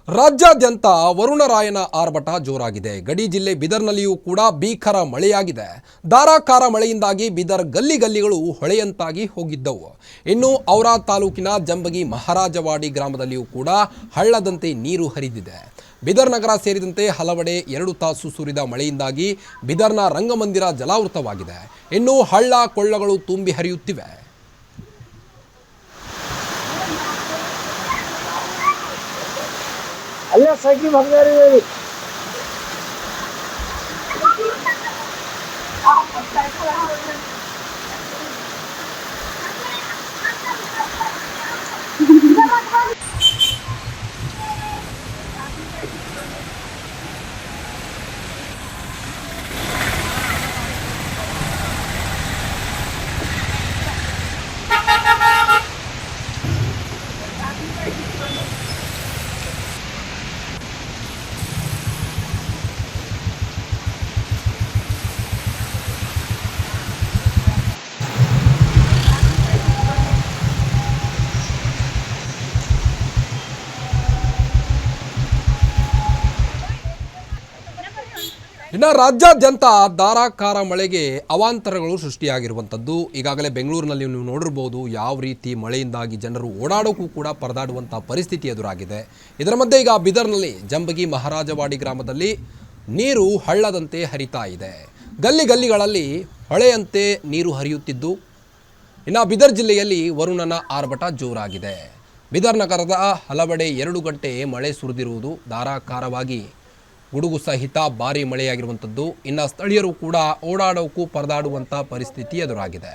ರಾಜ್ಯಾದ್ಯಂತ ವರುಣರಾಯನ ಆರ್ಭಟ ಜೋರಾಗಿದೆ. ಗಡಿ ಜಿಲ್ಲೆ ಬೀದರ್ನಲ್ಲಿಯೂ ಕೂಡ ಭೀಕರ ಮಳೆಯಾಗಿದೆ. ಧಾರಾಕಾರ ಮಳೆಯಿಂದಾಗಿ ಬೀದರ್ ಗಲ್ಲಿಗಳು ಹೊಳೆಯಂತಾಗಿ ಹೋಗಿದ್ದವು. ಇನ್ನು ಔರಾದ್ ತಾಲೂಕಿನ ಜಂಬಗಿ ಮಹಾರಾಜವಾಡಿ ಗ್ರಾಮದಲ್ಲಿಯೂ ಕೂಡ ಹಳ್ಳದಂತೆ ನೀರು ಹರಿದಿದೆ. ಬೀದರ್ ನಗರ ಸೇರಿದಂತೆ ಹಲವೆಡೆ 2 ತಾಸು ಸುರಿದ ಮಳೆಯಿಂದಾಗಿ ಬೀದರ್ನ ರಂಗಮಂದಿರ ಜಲಾವೃತವಾಗಿದೆ. ಇನ್ನು ಹಳ್ಳ ಕೊಳ್ಳಗಳು ತುಂಬಿ ಹರಿಯುತ್ತಿವೆ. ಅಲ್ಲೇ ಸೈಕಲ್ ಭಕ್ತಾರಿ ಇನ್ನು ರಾಜ್ಯಾದ್ಯಂತ ಧಾರಾಕಾರ ಮಳೆಗೆ ಅವಾಂತರಗಳು ಸೃಷ್ಟಿಯಾಗಿರುವಂಥದ್ದು. ಈಗಾಗಲೇ ಬೆಂಗಳೂರಿನಲ್ಲಿ ನೀವು ನೋಡಿರ್ಬೋದು ಯಾವ ರೀತಿ ಮಳೆಯಿಂದಾಗಿ ಜನರು ಓಡಾಡೋಕ್ಕೂ ಕೂಡ ಪರದಾಡುವಂಥ ಪರಿಸ್ಥಿತಿ ಎದುರಾಗಿದೆ. ಇದರ ಮಧ್ಯೆ ಈಗ ಬೀದರ್ನಲ್ಲಿ ಜಂಬಗಿ ಮಹಾರಾಜವಾಡಿ ಗ್ರಾಮದಲ್ಲಿ ನೀರು ಹಳ್ಳದಂತೆ ಹರಿತಾ ಇದೆ. ಗಲ್ಲಿಗಳಲ್ಲಿ ಹೊಳೆಯಂತೆ ನೀರು ಹರಿಯುತ್ತಿದ್ದು, ಇನ್ನು ಬೀದರ್ ಜಿಲ್ಲೆಯಲ್ಲಿ ವರುಣನ ಆರ್ಭಟ ಜೋರಾಗಿದೆ. ಬೀದರ್ ನಗರದ ಹಲವೆಡೆ 2 ಗಂಟೆ ಮಳೆ ಸುರಿದಿರುವುದು ಧಾರಾಕಾರವಾಗಿ ಗುಡುಗು ಸಹಿತ ಭಾರಿ ಮಳೆಯಾಗಿರುವಂಥದ್ದು. ಇನ್ನು ಸ್ಥಳೀಯರು ಕೂಡ ಓಡಾಡೋಕ್ಕೂ ಪರದಾಡುವಂಥ ಪರಿಸ್ಥಿತಿ ಎದುರಾಗಿದೆ.